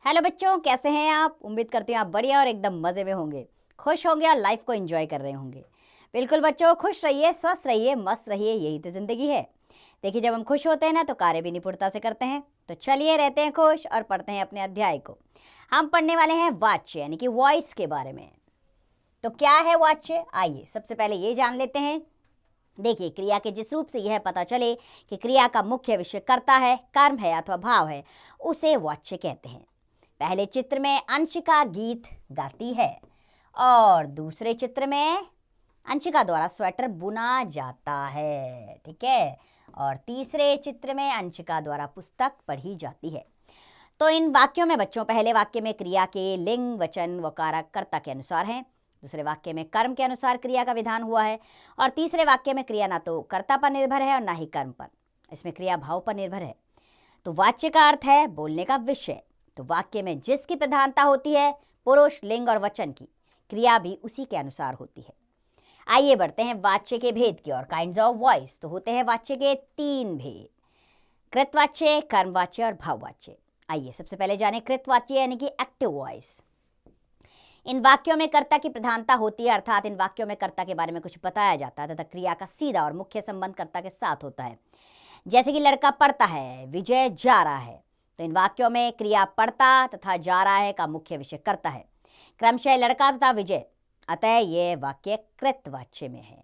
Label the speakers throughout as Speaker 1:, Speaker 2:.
Speaker 1: Hello बच्चों, कैसे हैं आप। उम्मीद करती हूँ आप बढ़िया और एकदम मज़े में होंगे, खुश होंगे और लाइफ को एंजॉय कर रहे होंगे। बिल्कुल बच्चों, खुश रहिए, स्वस्थ रहिए, मस्त रहिए, यही तो ज़िंदगी है। देखिए, जब हम खुश होते हैं ना तो कार्य भी निपुणता से करते हैं। तो चलिए रहते हैं खुश और पढ़ते हैं अपने अध्याय को। हम पढ़ने वाले हैं वाच्य यानी कि वॉइस के बारे में। तो क्या है वाच्य, आइए सबसे पहले ये जान लेते हैं। देखिए, क्रिया के जिस रूप से यह पता चले कि क्रिया का मुख्य विषय कर्ता है, कर्म है अथवा भाव है, उसे वाच्य कहते हैं। पहले चित्र में अंशिका गीत गाती है और दूसरे चित्र में अंशिका द्वारा स्वेटर बुना जाता है, ठीक है। और तीसरे चित्र में अंशिका द्वारा पुस्तक पढ़ी जाती है। तो इन वाक्यों में बच्चों, पहले वाक्य में क्रिया के लिंग, वचन व कारक कर्ता के अनुसार हैं, दूसरे वाक्य में कर्म के अनुसार क्रिया का विधान हुआ है और तीसरे वाक्य में क्रिया ना तो कर्ता पर निर्भर है और ना ही कर्म पर, इसमें क्रिया भाव पर निर्भर है। तो वाच्य का अर्थ है बोलने का विषय। तो वाक्य में जिसकी प्रधानता होती है, पुरुष, लिंग और वचन की, क्रिया भी उसी के अनुसार होती है। आइए बढ़ते हैं वाच्य के भेद की ओर। Kinds of voice. तो होते हैं वाच्य के 3 भेद, कृतवाच्य, कर्मवाच्य और भाववाच्य। आइए सबसे पहले जाने कृतवाच्य यानी कि एक्टिव वॉइस। इन वाक्यों में कर्ता की प्रधानता होती है, अर्थात इन वाक्यों में कर्ता के बारे में कुछ बताया जाता है तथा क्रिया का सीधा और मुख्य संबंध कर्ता के साथ होता है। जैसे कि लड़का पढ़ता है, विजय जा रहा है। तो इन वाक्यों में क्रिया पढ़ता तथा जा रहा है का मुख्य विषय कर्ता है, क्रमशः लड़का तथा विजय, अतः ये वाक्य कृतवाच्य में है।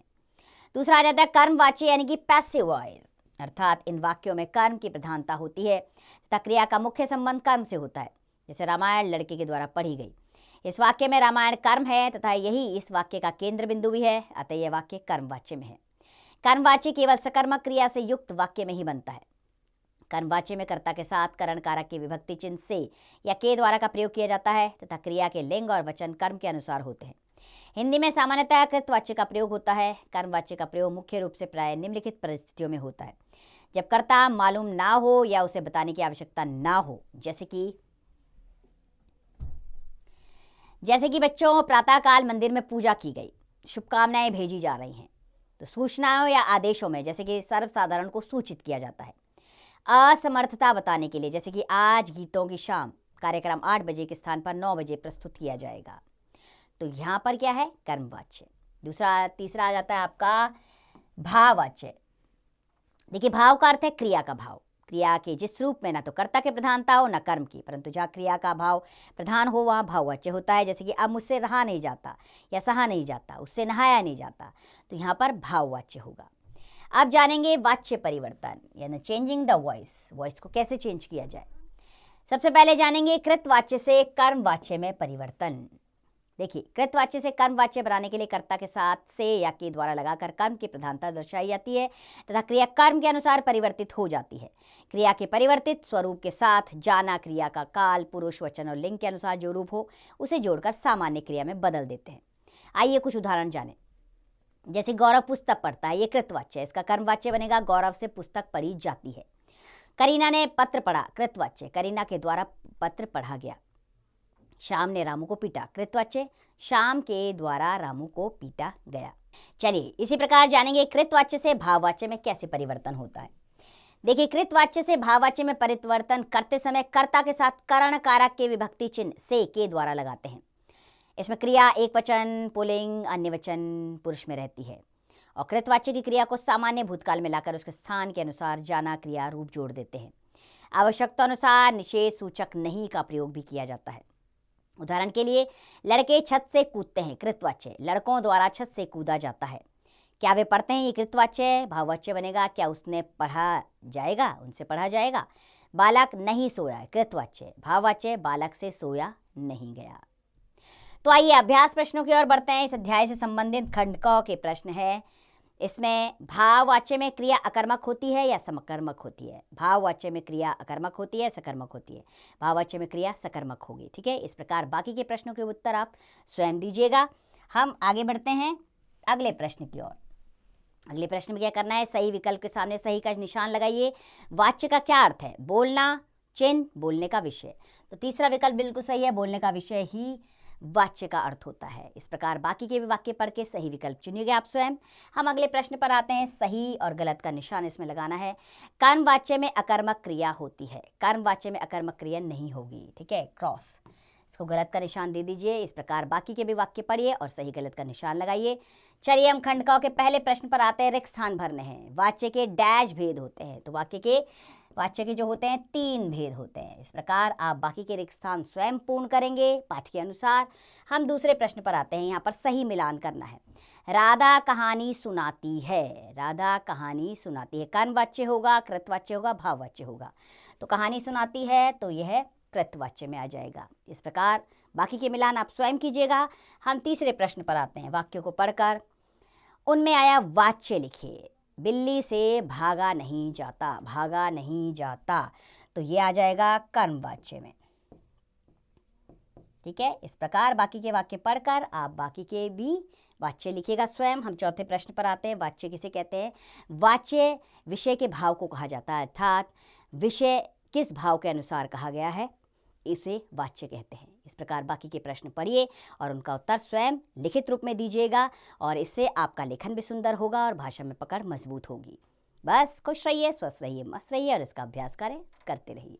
Speaker 1: दूसरा आ जाता है कर्मवाच्य यानी कि पैसिव वॉइस, अर्थात इन वाक्यों में कर्म की प्रधानता होती है तथा क्रिया का मुख्य संबंध कर्म से होता है। जैसे रामायण लड़के के द्वारा पढ़ी गई, इस वाक्य में रामायण कर्म है तथा यही इस वाक्य का केंद्र बिंदु भी है, अतः यह वाक्य कर्मवाच्य में है। कर्मवाच्य केवल सकर्मक क्रिया से युक्त वाक्य में ही बनता है। कर्मवाच्य में कर्ता के साथ करण कारक के विभक्ति चिन्ह से या के द्वारा का प्रयोग किया जाता है तथा क्रिया के लिंग और वचन कर्म के अनुसार होते हैं। हिंदी में सामान्यतः कृतवाच्य का प्रयोग होता है। कर्मवाच्य का प्रयोग मुख्य रूप से प्राय निम्नलिखित परिस्थितियों में होता है, जब कर्ता मालूम ना हो या उसे बताने की आवश्यकता ना हो। जैसे कि बच्चों, प्रातःकाल मंदिर में पूजा की गई, शुभकामनाएं भेजी जा रही हैं। तो सूचनाओं या आदेशों में जैसे कि सर्वसाधारण को सूचित किया जाता है। असमर्थता बताने के लिए, जैसे कि आज गीतों की शाम कार्यक्रम 8 बजे के स्थान पर 9 बजे प्रस्तुत किया जाएगा। तो यहाँ पर क्या है, कर्मवाच्य। तीसरा आ जाता है आपका भाववाच्य। देखिए, भाव का अर्थ है क्रिया का भाव। क्रिया के जिस रूप में ना तो कर्ता की प्रधानता हो ना कर्म की, परंतु जहाँ क्रिया का भाव प्रधान हो वहाँ भाववाच्य होता है। जैसे कि अब मुझसे रहा नहीं जाता या सहा नहीं जाता, उससे नहाया नहीं जाता, तो यहाँ पर भाववाच्य होगा। अब जानेंगे वाच्य परिवर्तन यानी चेंजिंग द वॉइस। वॉइस को कैसे चेंज किया जाए। सबसे पहले जानेंगे कृतवाच्य से कर्मवाच्य में परिवर्तन। देखिए, कृतवाच्य से कर्मवाच्य बनाने के लिए कर्ता के साथ से या के द्वारा लगाकर कर्म की प्रधानता दर्शाई जाती है तथा क्रिया कर्म के अनुसार परिवर्तित हो जाती है। क्रिया के परिवर्तित स्वरूप के साथ जाना क्रिया का काल, पुरुष, वचन और लिंग के अनुसार जो रूप हो उसे जोड़कर सामान्य क्रिया में बदल देते हैं। आइए कुछ उदाहरण जानें। जैसे गौरव पुस्तक पढ़ता है, ये कृतवाच्य है, इसका कर्मवाच्य बनेगा गौरव से पुस्तक पढ़ी जाती है। करीना ने पत्र पढ़ा, कृतवाच्य, करीना के द्वारा पत्र पढ़ा गया। श्याम ने रामू को पीटा, कृतवाच्य, श्याम के द्वारा रामू को पीटा गया। चलिए इसी प्रकार जानेंगे कृतवाच्य से भाववाच्य में कैसे परिवर्तन होता है। देखिए, कृतवाच्य से भाववाच्य में परिवर्तन करते समय कर्ता के साथ करण कारक के विभक्ति चिन्ह से के द्वारा लगाते हैं। इसमें क्रिया एक वचन, पुल्लिंग, अन्य वचन पुरुष में रहती है और कृतवाच्य की क्रिया को सामान्य भूतकाल में लाकर उसके स्थान के अनुसार जाना क्रिया रूप जोड़ देते हैं। आवश्यकता अनुसार निषेध सूचक नहीं का प्रयोग भी किया जाता है। उदाहरण के लिए, लड़के छत से कूदते हैं, कृतवाच्य, लड़कों द्वारा छत से कूदा जाता है। क्या वे पढ़ते हैं, ये कृतवाच्य। भाववाच्य बनेगा क्या उसने पढ़ा जाएगा, उनसे पढ़ा जाएगा। बालक नहीं सोया, कृतवाच्य, भाववाच्य, बालक से सोया नहीं गया। तो आइए अभ्यास प्रश्नों की ओर बढ़ते हैं। इस अध्याय से संबंधित खंड क के प्रश्न है। इसमें भाववाच्य में क्रिया अकर्मक होती है या समकर्मक होती है। भाववाच्य में क्रिया अकर्मक होती है, सकर्मक होती है। भाववाच्य में क्रिया सकर्मक होगी, ठीक है। इस प्रकार बाकी के प्रश्नों के उत्तर आप स्वयं दीजिएगा। हम आगे बढ़ते हैं अगले प्रश्न की ओर। अगले प्रश्न में क्या करना है, सही विकल्प के सामने सही का निशान लगाइए। वाच्य का क्या अर्थ है, बोलना, चिन्ह, बोलने का विषय। तो तीसरा विकल्प बिल्कुल सही है, बोलने का विषय ही वाच्य का अर्थ होता है। इस प्रकार बाकी के भी वाक्य पढ़ के सही विकल्प चुनिएगा आप स्वयं। हम अगले प्रश्न पर आते हैं। सही और गलत का निशान इसमें लगाना है। कर्मवाच्य में अकर्मक क्रिया होती है, कर्मवाच्य में अकर्मक क्रिया नहीं होगी, ठीक है, क्रॉस। इसको गलत का निशान दे दीजिए। इस प्रकार बाकी के भी वाक्य पढ़िए और सही गलत का निशान लगाइए। चलिए हम खंड क के पहले प्रश्न पर आते हैं। रिक्त स्थान भरने हैं। वाच्य के डैश भेद होते हैं, तो वाच्य के जो होते हैं 3 भेद होते हैं। इस प्रकार आप बाकी के रिक्त स्थान स्वयं पूर्ण करेंगे पाठ के अनुसार। हम दूसरे प्रश्न पर आते हैं। यहाँ पर सही मिलान करना है। राधा कहानी सुनाती है, राधा कहानी सुनाती है, कर्मवाच्य होगा, कृतवाच्य होगा, भाववाच्य होगा। तो कहानी सुनाती है तो यह कृतवाच्य में आ जाएगा। इस प्रकार बाकी के मिलान आप स्वयं कीजिएगा। हम तीसरे प्रश्न पर आते हैं। वाक्यों को पढ़कर उनमें आया वाच्य लिखिए। बिल्ली से भागा नहीं जाता, भागा नहीं जाता, तो ये आ जाएगा कर्मवाच्य में, ठीक है। इस प्रकार बाकी के वाक्य पढ़कर आप बाकी के भी वाच्य लिखिएगा स्वयं। हम चौथे प्रश्न पर आते हैं। वाच्य किसे कहते हैं? वाच्य विषय के भाव को कहा जाता है, अर्थात विषय किस भाव के अनुसार कहा गया है, इसे वाच्य कहते हैं। इस प्रकार बाकी के प्रश्न पढ़िए और उनका उत्तर स्वयं लिखित रूप में दीजिएगा, और इससे आपका लेखन भी सुंदर होगा और भाषा में पकड़ मजबूत होगी। बस खुश रहिए, स्वस्थ रहिए, मस्त रहिए और इसका अभ्यास करते रहिए।